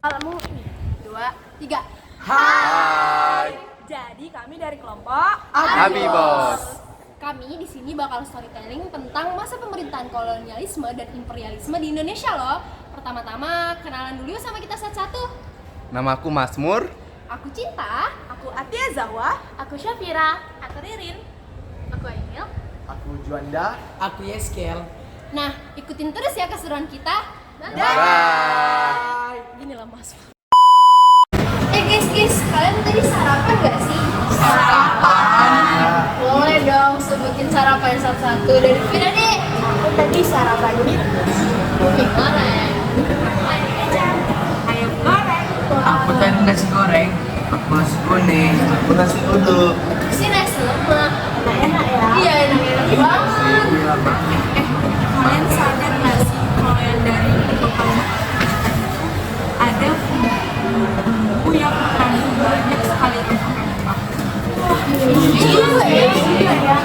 Alamu ini, 2, 3. Hai. Jadi kami dari kelompok Habibos. Kami di sini bakal storytelling tentang masa pemerintahan kolonialisme dan imperialisme di Indonesia loh. Pertama-tama kenalan dulu yuk sama kita satu-satu. Namaku Masmur. Aku Cinta, aku Atia Zawa, aku Syafira, aku Ririn, aku Ainil. Aku Juanda. Aku Yeskel. Nah, ikutin terus ya keseruan kita. Bye. Gini lah Mas. Guys, kalian tadi sarapan gak sih? Boleh dong sebutin sarapan satu-satu dari Vira deh. Aku tadi sarapannya mie goreng, ayam goreng, Aku tadi nasi goreng. Aku nasi kuning. Aku nasi uduk. si nasi lemak. Enak ya? Iya, enak banget. Kalian sadar nggak sih kalau yang dari bekal ada buku yang mengandung banyak sekali rempah-rempah. Iya ya.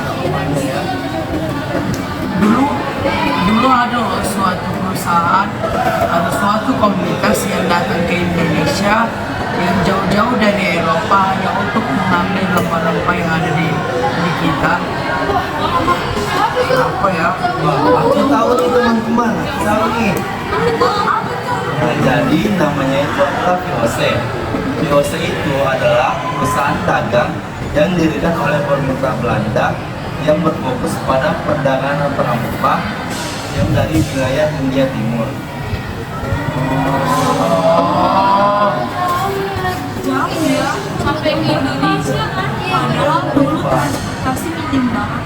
Dulu ada loh suatu perusahaan, ada suatu komunitas yang datang ke Indonesia yang jauh-jauh dari Eropa hanya untuk mengambil rempah-rempah yang ada di kita. Apa ya? Wah, aku tahu nih teman-teman. Tahu nih. Nah, jadi namanya itu adalah VOC. VOC itu adalah perusahaan dagang yang didirikan oleh pemerintah Belanda yang berfokus pada perdagangan rempah yang dari wilayah Hindia Timur. Jauh ya, sampai ke Indonesia kan? Padahal dulu transportasi minim banget.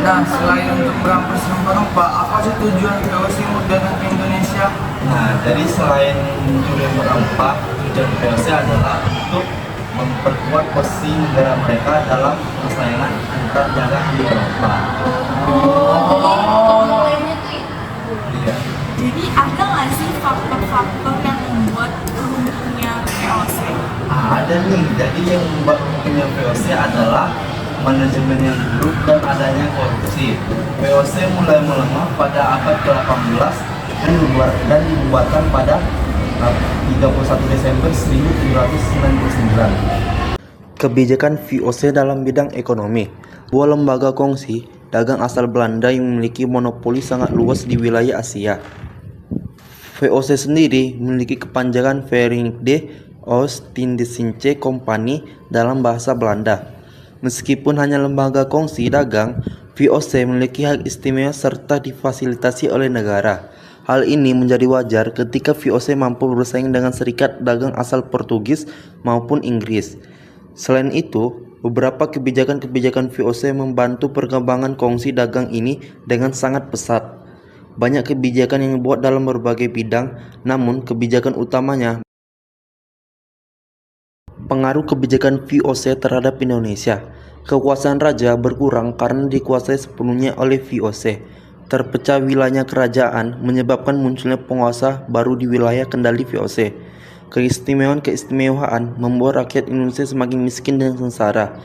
Nah, selain untuk merampas rempah-rempah, apa sih tujuan VOC datang ke Indonesia? Nah, jadi selain mencuri rempah, tujuan VOC adalah untuk memperkuat posisi negara mereka dalam persaingan antar dagang di Eropa. Mulainya tuh itu. Iya. Jadi ada nggak sih faktor-faktor yang membuat runtuhnya VOC? Ada nih, jadi yang membuat punya VOC adalah manajemen yang buruk dan adanya korupsi. VOC mulai melemah pada abad ke-18 dan dibubarkan pada 31 Desember 1799. Kebijakan VOC dalam bidang ekonomi. Dua lembaga kongsi dagang asal Belanda yang memiliki monopoli sangat luas di wilayah Asia. VOC sendiri memiliki kepanjangan Verenigde Oost-Indische Compagnie dalam bahasa Belanda. Meskipun hanya lembaga kongsi dagang, VOC memiliki hak istimewa serta difasilitasi oleh negara. Hal ini menjadi wajar ketika VOC mampu bersaing dengan serikat dagang asal Portugis maupun Inggris. Selain itu, beberapa kebijakan-kebijakan VOC membantu perkembangan kongsi dagang ini dengan sangat pesat. Banyak kebijakan yang dibuat dalam berbagai bidang, namun kebijakan utamanya pengaruh kebijakan VOC terhadap Indonesia. Kekuasaan raja berkurang karena dikuasai sepenuhnya oleh VOC. Terpecah wilayah kerajaan menyebabkan munculnya penguasa baru di wilayah kendali VOC. Keistimewaan membuat rakyat Indonesia semakin miskin dan sengsara.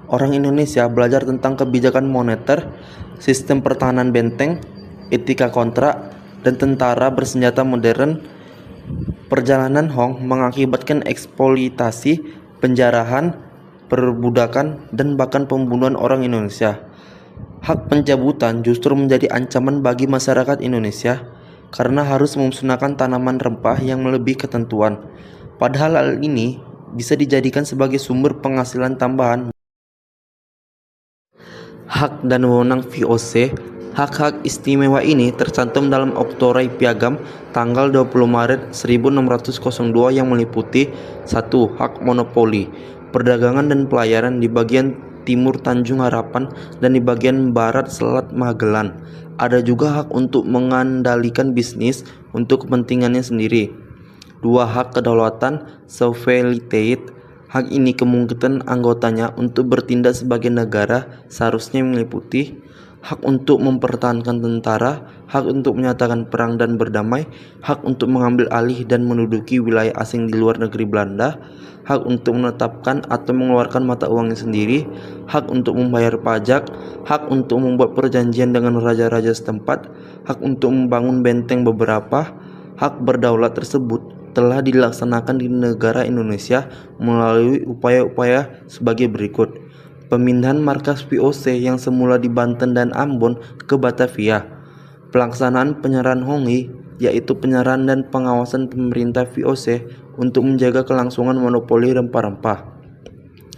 Orang Indonesia belajar tentang kebijakan moneter, sistem pertahanan benteng, etika kontrak, dan tentara bersenjata modern. Perjalanan Hong mengakibatkan eksploitasi, penjarahan, perbudakan, dan bahkan pembunuhan orang Indonesia. Hak pencabutan justru menjadi ancaman bagi masyarakat Indonesia karena harus memusnahkan tanaman rempah yang melebihi ketentuan. Padahal hal ini bisa dijadikan sebagai sumber penghasilan tambahan. Hak dan wewenang VOC. Hak-hak istimewa ini tercantum dalam Oktorai Piagam tanggal 20 Maret 1602 yang meliputi 1. Hak monopoli, perdagangan dan pelayaran di bagian timur Tanjung Harapan dan di bagian barat Selat Magelan. Ada juga hak untuk mengandalkan bisnis untuk kepentingannya sendiri. 2. Hak kedaulatan sovereignty, Hak ini kemungkinan anggotanya untuk bertindak sebagai negara seharusnya meliputi hak untuk mempertahankan tentara, hak untuk menyatakan perang dan berdamai, hak untuk mengambil alih dan menduduki wilayah asing di luar negeri Belanda, hak untuk menetapkan atau mengeluarkan mata uangnya sendiri, hak untuk membayar pajak, hak untuk membuat perjanjian dengan raja-raja setempat, hak untuk membangun benteng beberapa. Hak berdaulat tersebut telah dilaksanakan di negara Indonesia melalui upaya-upaya sebagai berikut. Pemindahan markas VOC yang semula di Banten dan Ambon ke Batavia. Pelaksanaan penyerahan Honghi, yaitu penyerahan dan pengawasan pemerintah VOC untuk menjaga kelangsungan monopoli rempah-rempah.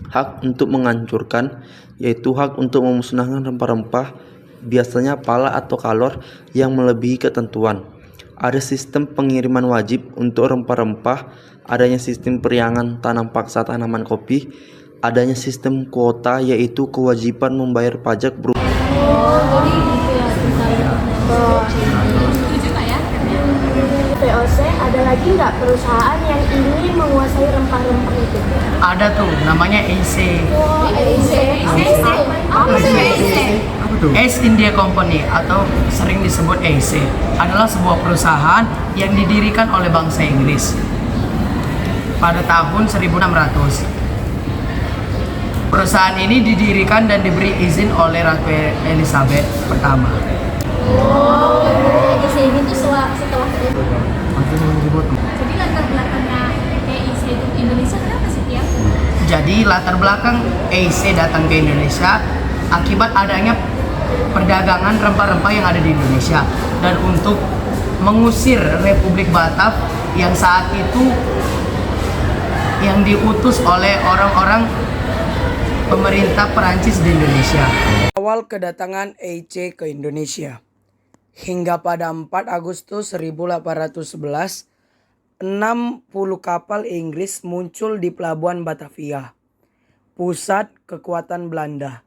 Hak untuk menghancurkan, yaitu hak untuk memusnahkan rempah-rempah, biasanya pala atau kalor yang melebihi ketentuan. Ada sistem pengiriman wajib untuk rempah-rempah, adanya sistem periangan tanam paksa tanaman kopi, adanya sistem kuota yaitu kewajiban membayar pajak berupa VOC ada lagi nggak perusahaan yang ingin menguasai rempah-rempah itu? Ada tuh, namanya EIC. Apa sih EIC? East India Company atau sering disebut EIC adalah sebuah perusahaan yang didirikan oleh bangsa Inggris pada tahun 1600. Perusahaan ini didirikan dan diberi izin oleh Ratu Elizabeth pertama. EIC ini tuh setelah jadi latar belakangnya EIC itu Indonesia kenapa sih Tiang? Jadi latar belakang EIC datang ke Indonesia akibat adanya perdagangan rempah-rempah yang ada di Indonesia dan untuk mengusir Republik Batak yang saat itu yang diutus oleh orang-orang pemerintah Perancis di Indonesia. Awal kedatangan EIC ke Indonesia hingga pada 4 Agustus 1811, 60 kapal Inggris muncul di pelabuhan Batavia, pusat kekuatan Belanda.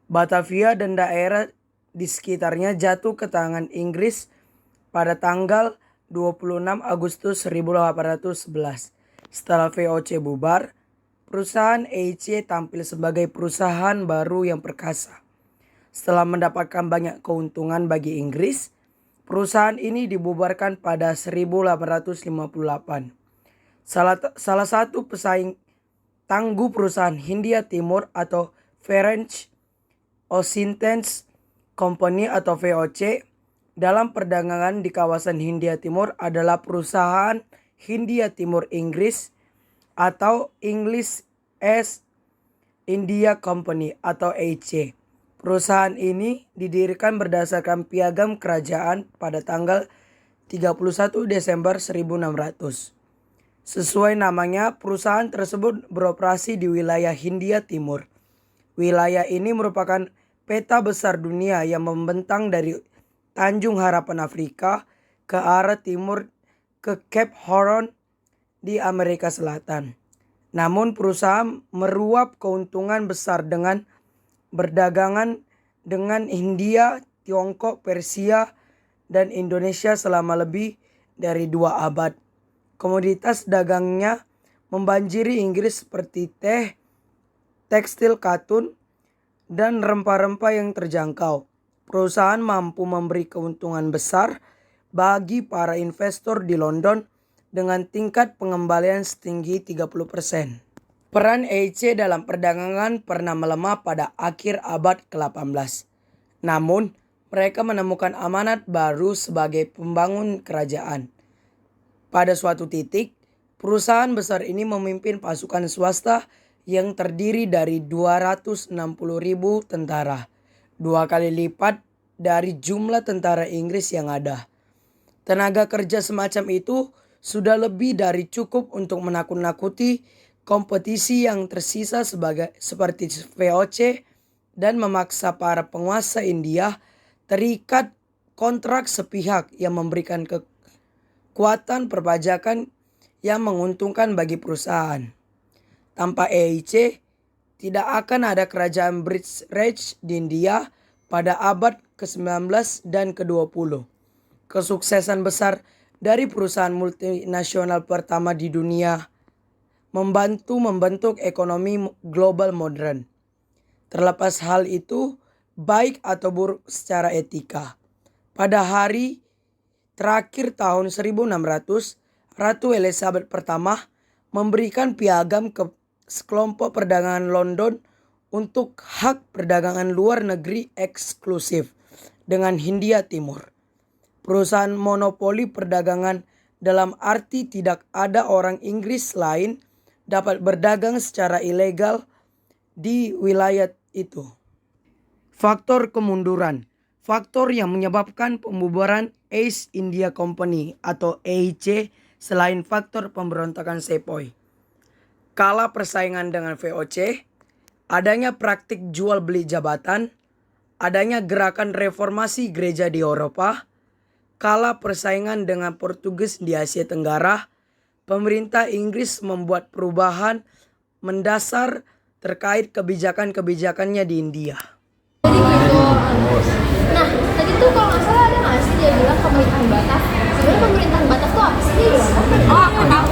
Batavia dan daerah di sekitarnya jatuh ke tangan Inggris pada tanggal 26 Agustus 1811. Setelah VOC bubar, perusahaan EIC tampil sebagai perusahaan baru yang perkasa. Setelah mendapatkan banyak keuntungan bagi Inggris, perusahaan ini dibubarkan pada 1858. Salah satu pesaing tangguh perusahaan Hindia Timur atau French Occidentals Company atau VOC dalam perdagangan di kawasan Hindia Timur adalah perusahaan Hindia Timur Inggris atau English East India Company atau EIC. Perusahaan ini didirikan berdasarkan piagam kerajaan pada tanggal 31 Desember 1600. Sesuai namanya, perusahaan tersebut beroperasi di wilayah Hindia Timur. Wilayah ini merupakan peta besar dunia yang membentang dari Tanjung Harapan Afrika ke arah timur ke Cape Horn di Amerika Selatan. Namun perusahaan meruap keuntungan besar dengan berdagangan dengan India, Tiongkok, Persia, dan Indonesia selama lebih dari 2 abad. Komoditas dagangnya membanjiri Inggris seperti teh, tekstil katun, dan rempah-rempah yang terjangkau. Perusahaan mampu memberi keuntungan besar bagi para investor di London dengan tingkat pengembalian setinggi 30%. Peran EIC dalam perdagangan pernah melemah pada akhir abad ke-18. Namun, mereka menemukan amanat baru sebagai pembangun kerajaan. Pada suatu titik, perusahaan besar ini memimpin pasukan swasta yang terdiri dari 260.000 tentara, 2 kali lipat dari jumlah tentara Inggris yang ada. Tenaga kerja semacam itu sudah lebih dari cukup untuk menakut-nakuti kompetisi yang tersisa seperti VOC dan memaksa para penguasa India terikat kontrak sepihak yang memberikan kekuatan perpajakan yang menguntungkan bagi perusahaan. Tanpa EIC, tidak akan ada kerajaan British Raj di India pada abad ke-19 dan ke-20. Kesuksesan besar dari perusahaan multinasional pertama di dunia membantu membentuk ekonomi global modern. Terlepas hal itu, baik atau buruk secara etika. Pada hari terakhir tahun 1600, Ratu Elizabeth pertama memberikan piagam ke sekelompok perdagangan London untuk hak perdagangan luar negeri eksklusif dengan Hindia Timur. Perusahaan monopoli perdagangan dalam arti tidak ada orang Inggris lain dapat berdagang secara ilegal di wilayah itu. Faktor kemunduran. Faktor yang menyebabkan pembubaran East India Company atau EIC selain faktor pemberontakan Sepoy. Kalah persaingan dengan VOC, adanya praktik jual beli jabatan, adanya gerakan reformasi gereja di Eropa, kalah persaingan dengan Portugis di Asia Tenggara, pemerintah Inggris membuat perubahan mendasar terkait kebijakan-kebijakannya di India. Nah, tadi tuh kalau nggak salah ada nggak sih dia bilang pemerintahan Batak? Sebenarnya pemerintahan Batak tuh apa sih dia bilang? Oh, aku tahu.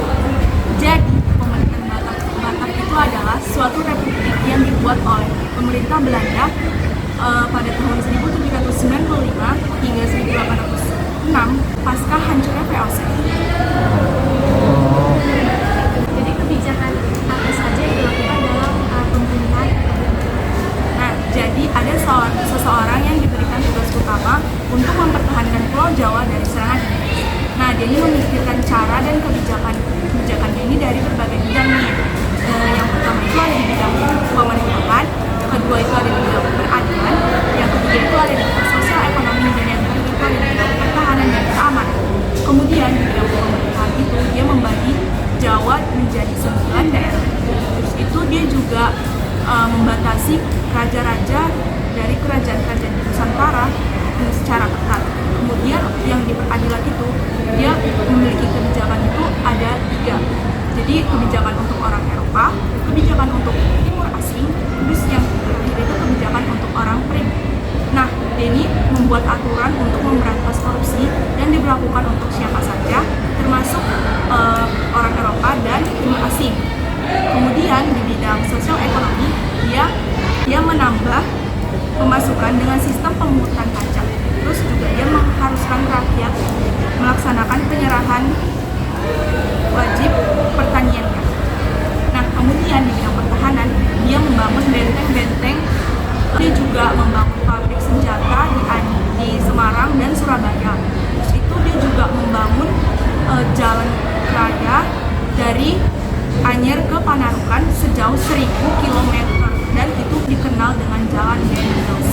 Jadi, pemerintahan Batak itu adalah suatu republik yang dibuat oleh pemerintah Belanda pada tahun 1795 hingga 1806 pasca hancurnya VOC. Jadi kebijakan apa saja yang dilakukan dalam pemerintahan? Nah, jadi ada seseorang yang diberikan tugas utama untuk mempertahankan Pulau Jawa dari serangan Inggris. Nah, dia ini memikirkan cara dan kebijakannya ini dari berbagai bidang nih. Yang pertama itu ada di bidang pemerintahan, kedua itu ada di bidang peradilan, yang ketiga itu ada di bidang sosial ekonomi, dan yang ketiga itu ada di bidang pertahanan dan keamanan. Kemudian di bidang pemerintahan itu dia membagi Jawa menjadi 9 daerah. Terus itu dia juga membatasi raja-raja dari kerajaan-kerajaan di Nusantara secara ketat. Kemudian yang di peradilan itu dia memiliki kebijakan itu ada 3. Jadi kebijakan untuk orang Eropa, kebijakan untuk timur asing, terus yang terakhir itu kebijakan untuk orang pribumi. Nah, dia ini membuat aturan untuk memberantas korupsi yang diberlakukan untuk siapa saja, termasuk orang Eropa dan timur asing. Kemudian di bidang sosial ekonomi, dia menambah pemasukan dengan sistem pemungutan pajak. Terus juga dia mengharuskan rakyat melaksanakan penyerahan wajib pertaniannya. Nah, kemudian di bidang pertahanan, dia membangun benteng-benteng. Dia juga membangun pabrik senjata di Semarang dan Surabaya. Terus itu dia juga membangun jalan raya dari Anyer ke Panarukan sejauh 1000 km dan itu dikenal dengan Jalan Dendels.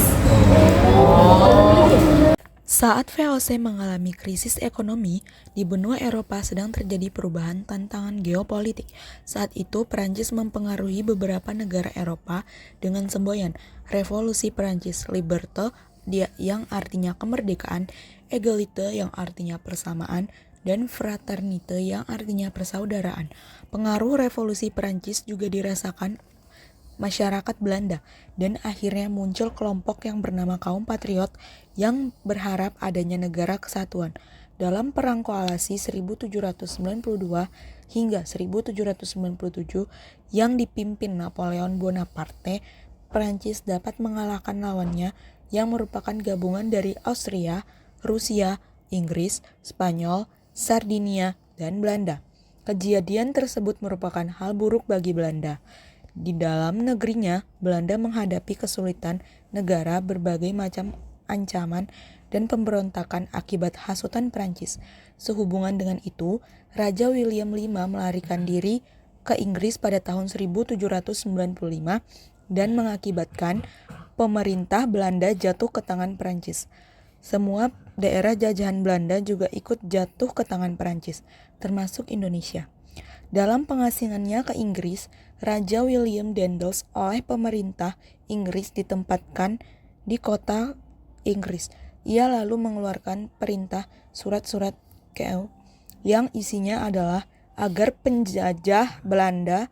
Saat VOC mengalami krisis ekonomi, di benua Eropa sedang terjadi perubahan tantangan geopolitik. Saat itu, Prancis mempengaruhi beberapa negara Eropa dengan semboyan Revolusi Prancis, Liberté yang artinya kemerdekaan, Égalité yang artinya persamaan, dan Fraternité yang artinya persaudaraan. Pengaruh Revolusi Prancis juga dirasakan masyarakat Belanda, dan akhirnya muncul kelompok yang bernama kaum patriot yang berharap adanya negara kesatuan. Dalam Perang Koalisi 1792 hingga 1797 yang dipimpin Napoleon Bonaparte, Prancis dapat mengalahkan lawannya yang merupakan gabungan dari Austria, Rusia, Inggris, Spanyol, Sardinia, dan Belanda. Kejadian tersebut merupakan hal buruk bagi Belanda. Di dalam negerinya, Belanda menghadapi kesulitan negara, berbagai macam ancaman, dan pemberontakan akibat hasutan Prancis. Sehubungan dengan itu, Raja William V melarikan diri ke Inggris pada tahun 1795 dan mengakibatkan pemerintah Belanda jatuh ke tangan Prancis. Semua daerah jajahan Belanda juga ikut jatuh ke tangan Prancis, termasuk Indonesia. Dalam pengasingannya ke Inggris, Raja William Dendels oleh pemerintah Inggris ditempatkan di kota Inggris. Ia lalu mengeluarkan perintah surat-surat KO yang isinya adalah agar penjajah Belanda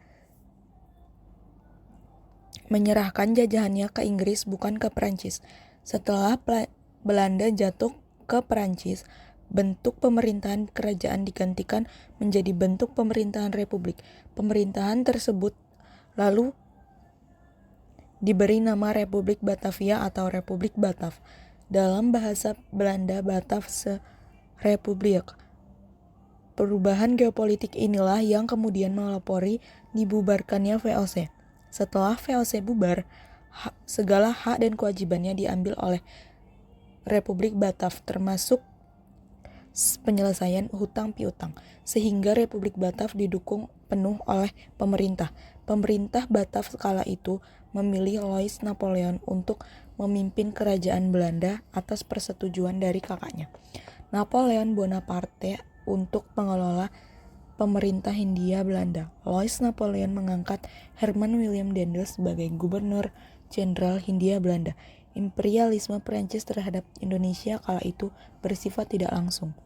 menyerahkan jajahannya ke Inggris bukan ke Prancis. Setelah Belanda jatuh ke Prancis, bentuk pemerintahan kerajaan digantikan menjadi bentuk pemerintahan republik. Pemerintahan tersebut lalu diberi nama Republik Batavia atau Republik Batav. Dalam bahasa Belanda, Batavse Republiek. Perubahan geopolitik inilah yang kemudian melopori dibubarkannya VOC. Setelah VOC bubar, segala hak dan kewajibannya diambil oleh Republik Batav, termasuk penyelesaian hutang piutang, sehingga Republik Batav didukung penuh oleh pemerintah. Pemerintah Batav kala itu memilih Louis Napoleon untuk memimpin kerajaan Belanda atas persetujuan dari kakaknya, Napoleon Bonaparte, untuk mengelola pemerintah Hindia Belanda. Louis Napoleon mengangkat Herman Willem Daendels sebagai Gubernur Jenderal Hindia Belanda. Imperialisme Prancis terhadap Indonesia kala itu bersifat tidak langsung.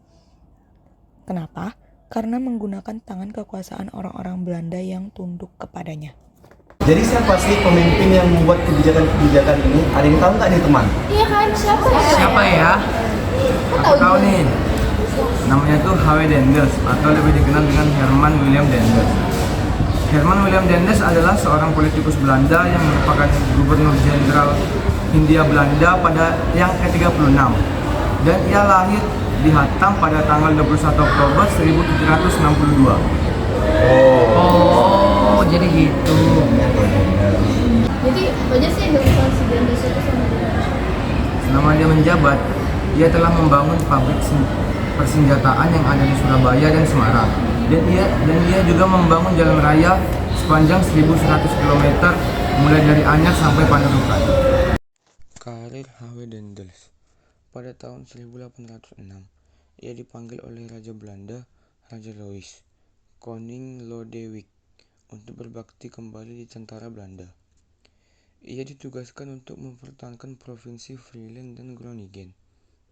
Kenapa? Karena menggunakan tangan kekuasaan orang-orang Belanda yang tunduk kepadanya. Jadi siapa sih pemimpin yang membuat kebijakan-kebijakan ini? Ada yang tahu nggak nih teman? Iya kan, siapa ya? Siapa ya? Aku tahu nih. Namanya tuh H.W. Daendels atau lebih dikenal dengan Herman Willem Daendels. Herman Willem Daendels adalah seorang politikus Belanda yang merupakan Gubernur Jenderal Hindia Belanda pada yang ke-36, dan ia lahir di Hatam pada tanggal 21 Oktober 1762. Oh, jadi gitu. Jadi aja sih yang dilakukan si Daendels itu sama dia. Selama dia menjabat, ia telah membangun pabrik persenjataan yang ada di Surabaya dan Semarang. Dan ia juga membangun jalan raya sepanjang 1.100 km mulai dari Anyar sampai Panderukan. Karir H.W. Daendels. Pada tahun 1806, ia dipanggil oleh Raja Belanda, Raja Louis Koning Lodewijk, untuk berbakti kembali di tentara Belanda. Ia ditugaskan untuk mempertahankan provinsi Friesland dan Groningen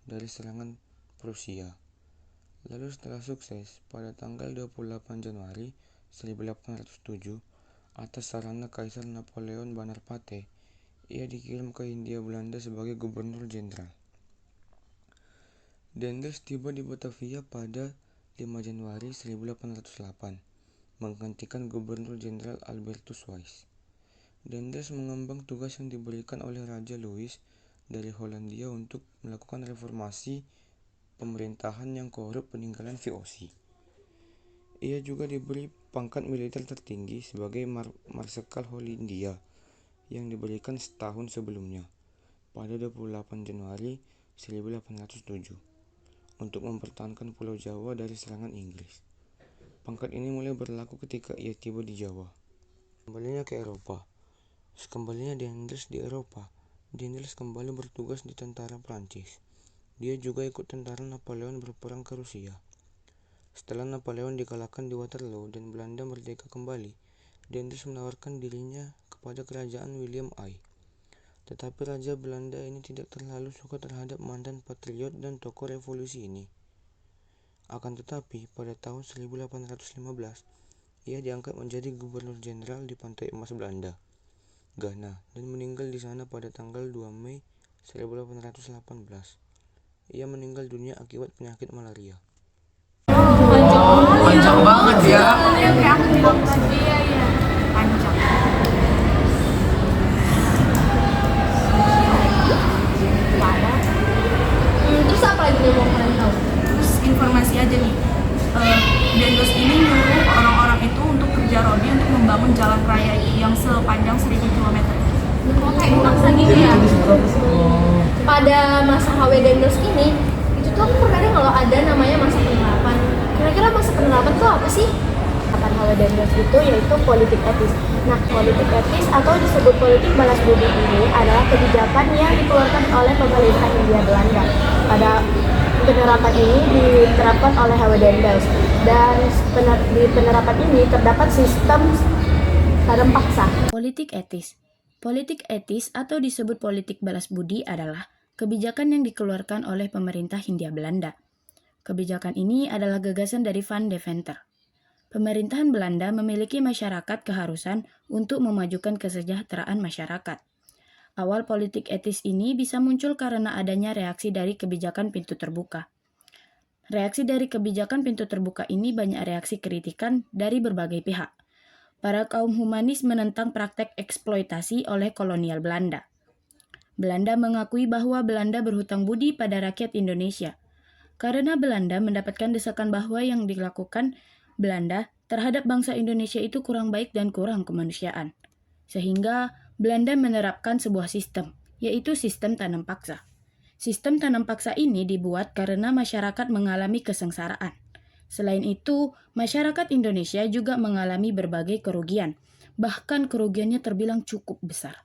dari serangan Prusia. Lalu setelah sukses, pada tanggal 28 Januari 1807, atas sarana Kaisar Napoleon Bonaparte, ia dikirim ke Hindia Belanda sebagai Gubernur Jenderal. Daendels tiba di Batavia pada 5 Januari 1808, menggantikan Gubernur Jenderal Albertus Wyss. Daendels mengembang tugas yang diberikan oleh Raja Louis dari Hollandia untuk melakukan reformasi pemerintahan yang korup peninggalan VOC. Ia juga diberi pangkat militer tertinggi sebagai Marsekal Hollandia yang diberikan setahun sebelumnya, pada 28 Januari 1807, untuk mempertahankan Pulau Jawa dari serangan Inggris. Pangkat ini mulai berlaku ketika ia tiba di Jawa. Kembalinya ke Eropa. Sekembalinya Daendels di Eropa, Daendels kembali bertugas di tentara Prancis. Dia juga ikut tentara Napoleon berperang ke Rusia. Setelah Napoleon dikalahkan di Waterloo dan Belanda merdeka kembali, Daendels menawarkan dirinya kepada kerajaan William I. Tetapi Raja Belanda ini tidak terlalu suka terhadap mantan patriot dan tokoh revolusi ini. Akan tetapi, pada tahun 1815, ia diangkat menjadi Gubernur Jenderal di Pantai Emas Belanda, Ghana, dan meninggal di sana pada tanggal 2 Mei 1818. Ia meninggal dunia akibat penyakit malaria. Panjang banget ya. Kayak aku bilang tadi, iya. Panjang. Terus apa lagi yang mau kalian tahu? Terus informasi aja nih, Daendels ini nyuruh orang-orang itu untuk kerja rodi untuk membangun jalan raya yang sepanjang 1.000 km. Oh, kayak bangsa gitu ya. Pada masa H.W. Daendels ini, itu tuh aku pernah dengar kalau ada namanya masa penerapan. Kira-kira masa penerapan tuh apa sih? Penerapan H.W. Daendels itu yaitu politik etis. Nah, politik etis atau disebut politik balas budi ini adalah kebijakan yang dikeluarkan oleh pemerintah Hindia Belanda. Pada penerapan ini diterapkan oleh H.W. Daendels, dan di penerapan ini terdapat sistem tarem paksa. Politik etis. Politik etis atau disebut politik balas budi adalah kebijakan yang dikeluarkan oleh pemerintah Hindia Belanda. Kebijakan ini adalah gagasan dari Van Deventer. Pemerintahan Belanda memiliki masyarakat keharusan untuk memajukan kesejahteraan masyarakat. Awal politik etis ini bisa muncul karena adanya reaksi dari kebijakan pintu terbuka. Reaksi dari kebijakan pintu terbuka ini banyak reaksi kritikan dari berbagai pihak. Para kaum humanis menentang praktek eksploitasi oleh kolonial Belanda. Belanda mengakui bahwa Belanda berhutang budi pada rakyat Indonesia. Karena Belanda mendapatkan desakan bahwa yang dilakukan Belanda terhadap bangsa Indonesia itu kurang baik dan kurang kemanusiaan. Sehingga Belanda menerapkan sebuah sistem, yaitu sistem tanam paksa. Sistem tanam paksa ini dibuat karena masyarakat mengalami kesengsaraan. Selain itu, masyarakat Indonesia juga mengalami berbagai kerugian, bahkan kerugiannya terbilang cukup besar.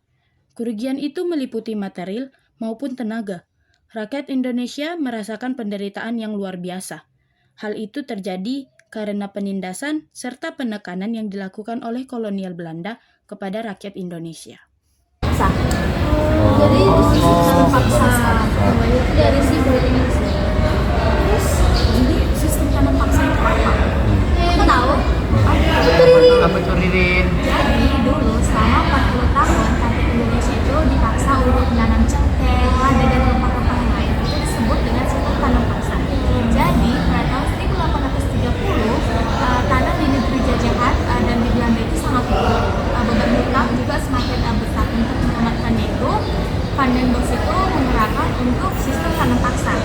Kerugian itu meliputi material maupun tenaga. Rakyat Indonesia merasakan penderitaan yang luar biasa. Hal itu terjadi karena penindasan serta penekanan yang dilakukan oleh kolonial Belanda kepada rakyat Indonesia. Jadi sistem paksa namanya itu dari si Indonesia. Terus Jadi sistem tanam paksa itu apa? aku tahu. Apa tuh Ririn? Jadi dulu selama 40 tahun rakyat Indonesia itu dipaksa untuk menanam cengkeh, lada dan rempah-rempah yang lain. Itu disebut dengan sistem tanam paksa. Jadi pada tahun 1830 tanah di negeri jajahan dan di Belanda itu sangat turun. Beban hutang juga semakin besar. Untuk menyelamatkannya itu, Van den Bosch itu mengerahkan untuk sistem tanam paksa.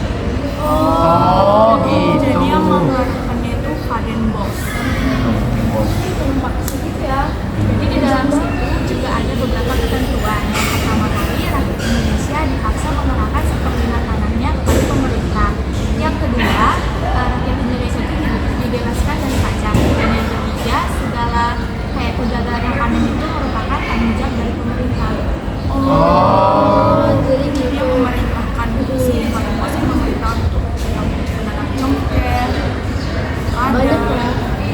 Oh, gitu. Jadi yang mengeluarkannya itu Van den Bosch. Tanam paksa gitu ya. Jadi di dalam situ juga ada beberapa ketentuan. Yang pertama kali, rakyat Indonesia dipaksa mengerahkan seperlima tanahnya kepada pemerintah. Yang kedua, rakyat Indonesia itu dibebaskan dari pajak. Dan yang ketiga, segala kayak kegagalan yang panen itu merupakan tanggung jawab dari pemerintah. Jadi Jadi gitu. yang memerintahkan si Van den Bosch yang memerintah untuk menanam cengkeh, Banyak ya.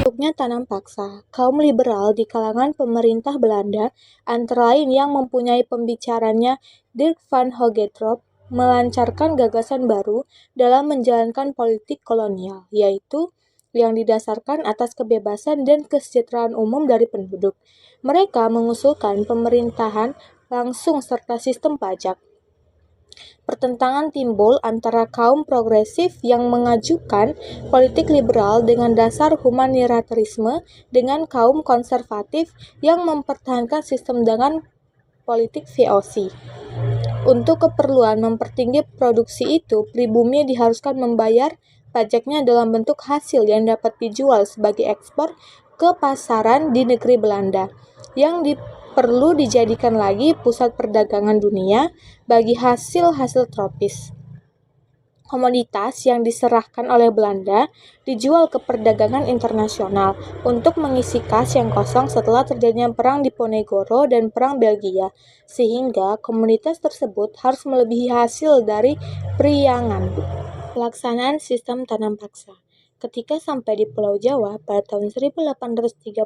Bentuknya tanam paksa, kaum liberal di kalangan pemerintah Belanda, antara lain yang mempunyai pembicaranya Dirk van Hogetrop, melancarkan gagasan baru dalam menjalankan politik kolonial, yaitu yang didasarkan atas kebebasan dan kesejahteraan umum dari penduduk. Mereka mengusulkan pemerintahan langsung serta sistem pajak. Pertentangan timbul antara kaum progresif yang mengajukan politik liberal dengan dasar humanitarisme dengan kaum konservatif yang mempertahankan sistem dengan politik VOC. Untuk keperluan mempertinggi produksi itu, pribumi diharuskan membayar pajaknya dalam bentuk hasil yang dapat dijual sebagai ekspor ke pasaran di negeri Belanda, yang perlu dijadikan lagi pusat perdagangan dunia bagi hasil-hasil tropis. Komoditas yang diserahkan oleh Belanda dijual ke perdagangan internasional untuk mengisi kas yang kosong setelah terjadinya perang Diponegoro dan perang Belgia, sehingga komoditas tersebut harus melebihi hasil dari periangan. Pelaksanaan sistem tanam paksa. Ketika sampai di Pulau Jawa pada tahun 1830,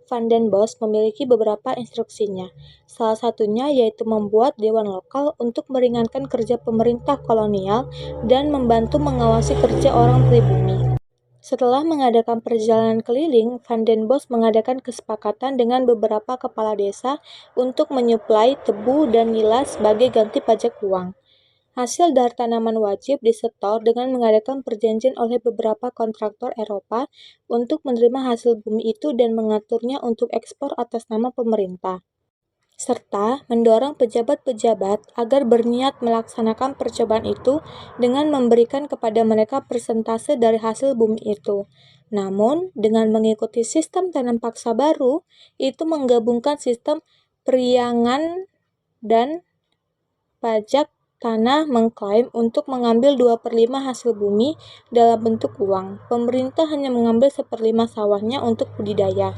Van den Bosch memiliki beberapa instruksinya. Salah satunya yaitu membuat dewan lokal untuk meringankan kerja pemerintah kolonial dan membantu mengawasi kerja orang pribumi. Setelah mengadakan perjalanan keliling, Van den Bosch mengadakan kesepakatan dengan beberapa kepala desa untuk menyuplai tebu dan nila sebagai ganti pajak uang. Hasil dari tanaman wajib disetor dengan mengadakan perjanjian oleh beberapa kontraktor Eropa untuk menerima hasil bumi itu dan mengaturnya untuk ekspor atas nama pemerintah, serta mendorong pejabat-pejabat agar berniat melaksanakan percobaan itu dengan memberikan kepada mereka persentase dari hasil bumi itu. Namun, dengan mengikuti sistem tanam paksa baru, itu menggabungkan sistem periangan dan pajak tanah mengklaim untuk mengambil 2/5 hasil bumi dalam bentuk uang. Pemerintah hanya mengambil 1/5 sawahnya untuk budidaya.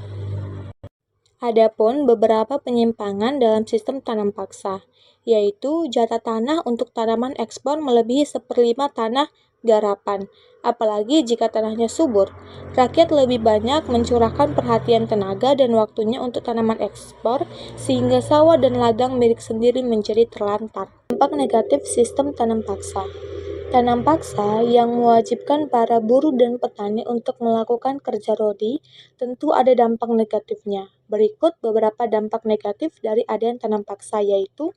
Adapun beberapa penyimpangan dalam sistem tanam paksa, yaitu jatah tanah untuk tanaman ekspor melebihi 1/5 tanah garapan, apalagi jika tanahnya subur. Rakyat lebih banyak mencurahkan perhatian tenaga dan waktunya untuk tanaman ekspor, sehingga sawah dan ladang milik sendiri menjadi terlantar. Dampak negatif sistem tanam paksa. Tanam paksa yang mewajibkan para buruh dan petani untuk melakukan kerja rodi tentu ada dampak negatifnya. Berikut beberapa dampak negatif dari adanya tanam paksa, yaitu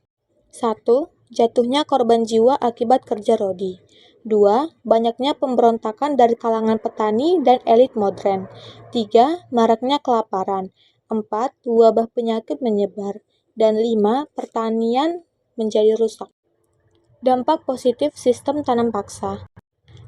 1. jatuhnya korban jiwa akibat kerja rodi. 2. Banyaknya pemberontakan dari kalangan petani dan elit modern. 3. Maraknya kelaparan. 4. Wabah penyakit menyebar. Dan 5. Pertanian menjadi rusak. Dampak positif sistem tanam paksa.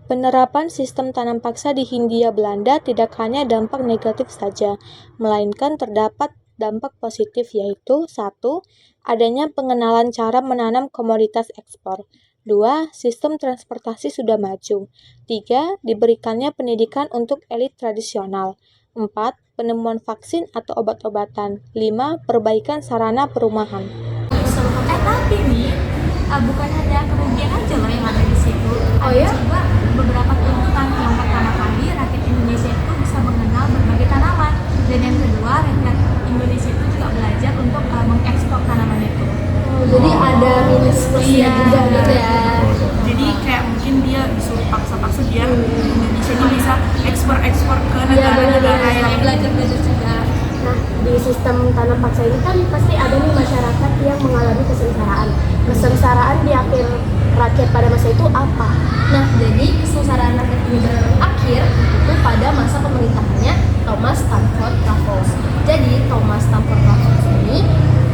Penerapan sistem tanam paksa di Hindia Belanda tidak hanya dampak negatif saja, melainkan terdapat dampak positif yaitu 1. Adanya pengenalan cara menanam komoditas ekspor. 2. Sistem transportasi sudah maju. 3. Diberikannya pendidikan untuk elit tradisional. 4. Penemuan vaksin atau obat-obatan. 5. Perbaikan sarana perumahan. Tapi nih, bukan hanya kerugian aja loh yang ada di situ. Ada juga beberapa keuntungan. Yang pertama kali, rakyat Indonesia itu bisa mengenal berbagai tanaman. Dan yang kedua, rakyat Indonesia itu juga belajar untuk mengekspor tanaman itu. Jadi ada minus plusnya juga gitu ya. Jadi kayak mungkin dia disuruh paksa-paksa biar Indonesia ini bisa ekspor-ekspor ke negara-negara yang belajar-belajar juga. Nah, di sistem tanam paksa ini kan pasti ada nih masyarakat yang mengalami kesengsaraan. Kesengsaraan di akhir rakyat pada masa itu apa? Nah, jadi kesengsaraan rakyat ini berakhir itu pada masa pemerintahannya Thomas Stamford Raffles. Jadi Thomas Stamford Raffles ini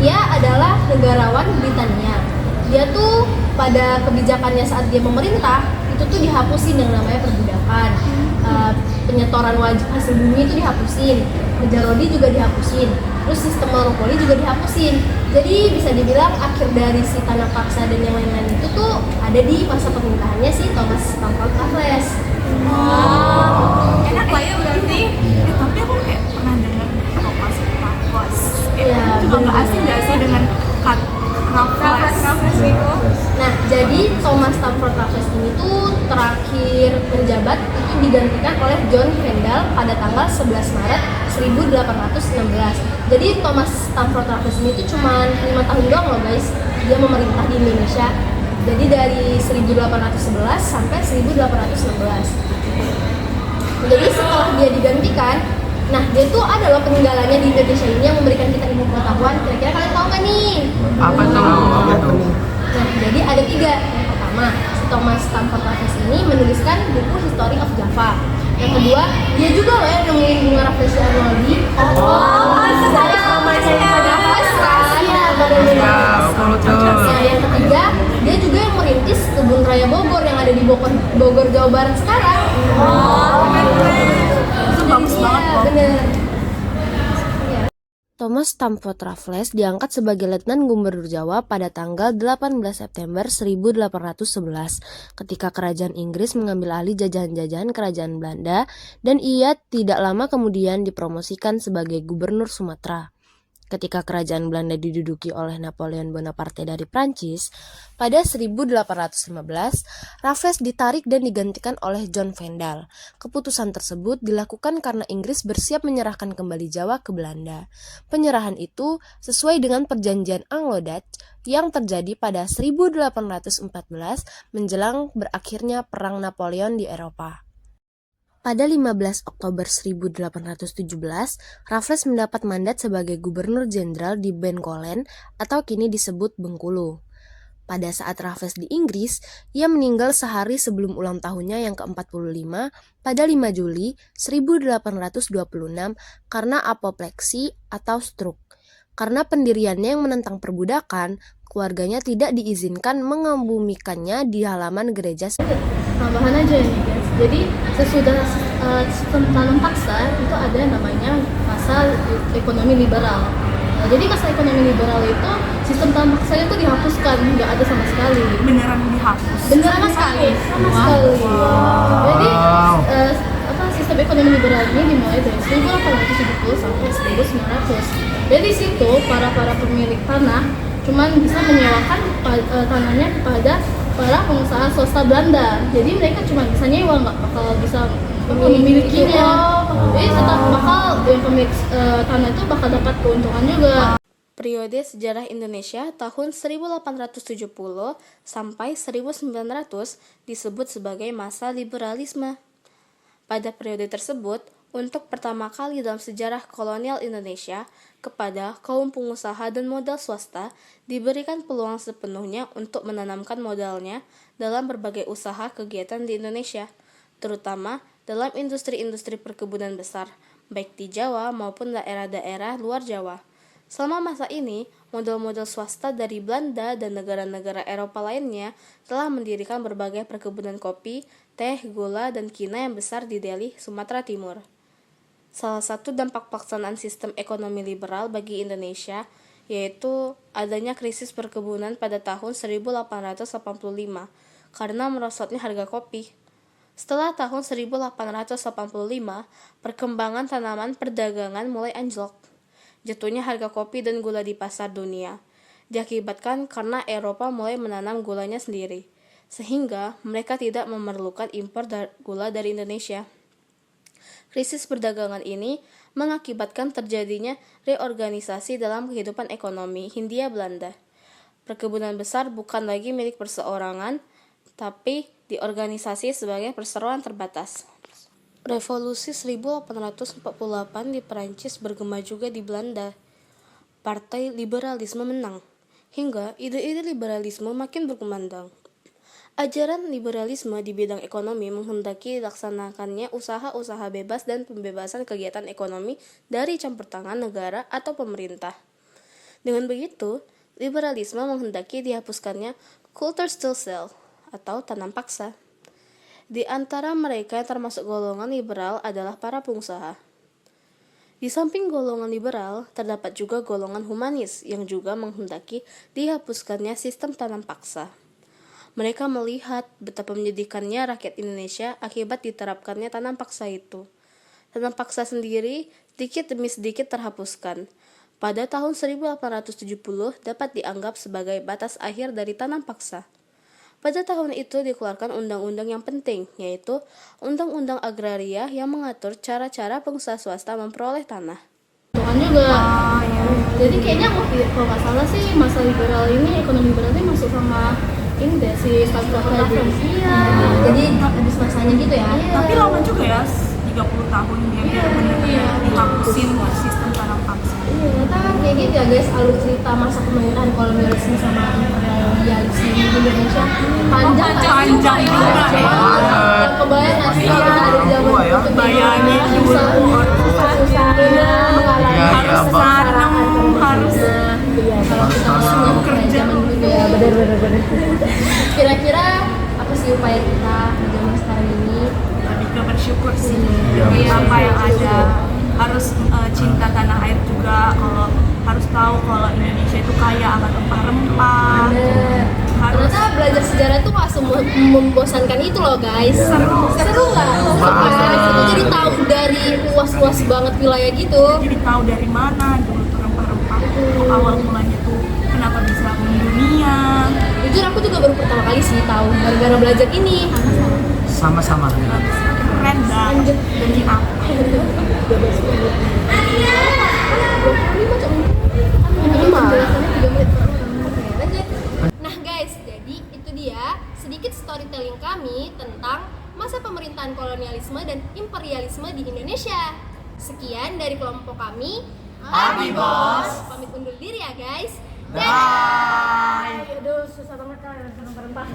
dia adalah negarawan Britania. Dia tuh pada kebijakannya saat dia memerintah itu tuh dihapusin yang namanya perbudakan, penyetoran wajib hasil bumi itu dihapusin, kerja rodi juga dihapusin, terus sistem monopoli juga dihapusin. Jadi bisa dibilang akhir dari si tanah paksa dan yang lain-lain itu tuh ada di masa pemerintahannya si Thomas Stamford Raffles. enak lah ya berarti. Tapi aku kayak pernah dengar Thomas Raffles. Ya, Itu agak asing gak sih dengan Raffles itu? Nah, jadi Thomas Stamford Raffles ini tuh terakhir menjabat itu digantikan oleh John Kendall pada tanggal 11 Maret 1816. Jadi Thomas Stamford Raffles ini tuh cuma 5 tahun doang loh guys, dia memerintah di Indonesia. Jadi dari 1811 sampai 1816. Jadi setelah dia digantikan, nah dia tuh adalah peninggalannya di Indonesia ini yang memberikan kita ilmu pengetahuan. Kira-kira kalian tahu nggak nih? Apa tuh? Nah, jadi ada 3. Yang pertama, si Thomas Stamford Raffles ini menuliskan buku History of Java. Yang kedua, dia juga loh yang nemuin bunga Rafflesia Arnoldi. Saya pada Raffles kan? Iya, pada Nah, yang ketiga, dia juga yang merintis kebun raya Bogor yang ada di Bogor, Jawa Barat sekarang. Itu bagus banget loh. Bener. Thomas Stamford Raffles diangkat sebagai Letnan Gubernur Jawa pada tanggal 18 September 1811 ketika kerajaan Inggris mengambil alih jajahan-jajahan kerajaan Belanda dan ia tidak lama kemudian dipromosikan sebagai Gubernur Sumatera. Ketika kerajaan Belanda diduduki oleh Napoleon Bonaparte dari Prancis, pada 1815, Raffles ditarik dan digantikan oleh John Kendall. Keputusan tersebut dilakukan karena Inggris bersiap menyerahkan kembali Jawa ke Belanda. Penyerahan itu sesuai dengan perjanjian Anglo-Dutch yang terjadi pada 1814 menjelang berakhirnya Perang Napoleon di Eropa. Pada 15 Oktober 1817, Raffles mendapat mandat sebagai Gubernur Jenderal di Bencoolen atau kini disebut Bengkulu. Pada saat Raffles di Inggris, ia meninggal sehari sebelum ulang tahunnya yang ke-45 pada 5 Juli 1826 karena apopleksi atau stroke. Karena pendiriannya yang menentang perbudakan, keluarganya tidak diizinkan mengebumikannya di halaman gereja. Tambahan aja nih guys. Jadi sesudah sistem tanam paksa itu ada namanya masa ekonomi liberal. Nah, jadi masa ekonomi liberal itu sistem tanam paksa itu dihapuskan, nggak ada sama sekali. Beneran dihapus? Beneran sekali. Jadi sistem ekonomi liberal ini dimulai dari 1870 sampai 1900. Jadi di situ para pemilik tanah cuman bisa menyewakan tanahnya kepada para pengusaha swasta Belanda. Jadi mereka cuma bisa nyewa, nggak bakal bisa memilikinya. Jadi tetap bakal yang pemilik tanah itu bakal dapat keuntungan juga. Periode sejarah Indonesia tahun 1870 sampai 1900 disebut sebagai masa liberalisme. Pada periode tersebut, Untuk pertama kali dalam sejarah kolonial Indonesia, kepada kaum pengusaha dan modal swasta diberikan peluang sepenuhnya untuk menanamkan modalnya dalam berbagai usaha kegiatan di Indonesia, terutama dalam industri-industri perkebunan besar, baik di Jawa maupun daerah-daerah luar Jawa. Selama masa ini, modal-modal swasta dari Belanda dan negara-negara Eropa lainnya telah mendirikan berbagai perkebunan kopi, teh, gula, dan kina yang besar di Delhi, Sumatera Timur. Salah satu dampak pelaksanaan sistem ekonomi liberal bagi Indonesia yaitu adanya krisis perkebunan pada tahun 1885 karena merosotnya harga kopi. Setelah tahun 1885, perkembangan tanaman perdagangan mulai anjlok. Jatuhnya harga kopi dan gula di pasar dunia diakibatkan karena Eropa mulai menanam gulanya sendiri, sehingga mereka tidak memerlukan impor gula dari Indonesia. Krisis perdagangan ini mengakibatkan terjadinya reorganisasi dalam kehidupan ekonomi Hindia Belanda. Perkebunan besar bukan lagi milik perseorangan, tapi diorganisasi sebagai perseroan terbatas. Revolusi 1848 di Perancis bergema juga di Belanda. Partai Liberalisme menang, hingga ide-ide liberalisme makin berkembang. Ajaran liberalisme di bidang ekonomi menghendaki dilaksanakannya usaha-usaha bebas dan pembebasan kegiatan ekonomi dari campur tangan negara atau pemerintah. Dengan begitu, liberalisme menghendaki dihapuskannya culture still sell atau tanam paksa. Di antara mereka yang termasuk golongan liberal adalah para pengusaha. Di samping golongan liberal, terdapat juga golongan humanis yang juga menghendaki dihapuskannya sistem tanam paksa. Mereka melihat betapa menyedihkannya rakyat Indonesia akibat diterapkannya tanam paksa itu. Tanam paksa sendiri sedikit demi sedikit terhapuskan. Pada tahun 1870 dapat dianggap sebagai batas akhir dari tanam paksa. Pada tahun itu dikeluarkan undang-undang yang penting, yaitu Undang-Undang Agraria yang mengatur cara-cara pengusaha swasta memperoleh tanah. Tuhan juga. Jadi kayaknya kalau nggak salah sih masa liberal ini, ekonomi liberal ini masuk sama ini deh si Stanford Raffles. Iya. Jadi habis masanya gitu ya. Tapi lama juga ya, 30 tahun dia benar-benar dihapusin sistem tanam paksa. Iya, ternyata kayak gitu ya guys, alur cerita masa pemerintahan kolonialisme sama imperialisme di Indonesia panjang juga ya. Kebayang nggak sih kalau kita ada di zaman itu bayangin susah-susahnya, harus tanam, harus kalau kita ngalamin kayak zaman dulu ya, bener. Kira-kira apa sih upaya kita di zaman sekarang ini? lebih ke bersyukur sih apa yang ada, harus cinta tanah air juga, kalau harus tahu kalau Indonesia itu kaya akan rempah-rempah. Ternyata belajar sejarah itu nggak semua membosankan itu loh guys. Seru nggak? Kita jadi tahu dari luas-luas banget wilayah gitu. Jadi tahu dari mana dulu tuh rempah-rempah awal mulanya tuh kenapa bisa mendunia. Jujur aku juga baru pertama kali sih tahu gara-gara belajar ini. Sama-sama. Keren banget. Jadi apa? Nah guys, jadi itu dia sedikit storytelling kami tentang masa pemerintahan kolonialisme dan imperialisme di Indonesia. Sekian dari kelompok kami. Abi Bos. Pamit undur diri ya guys. Bye. Aduh, susah banget kan rempah-rempah.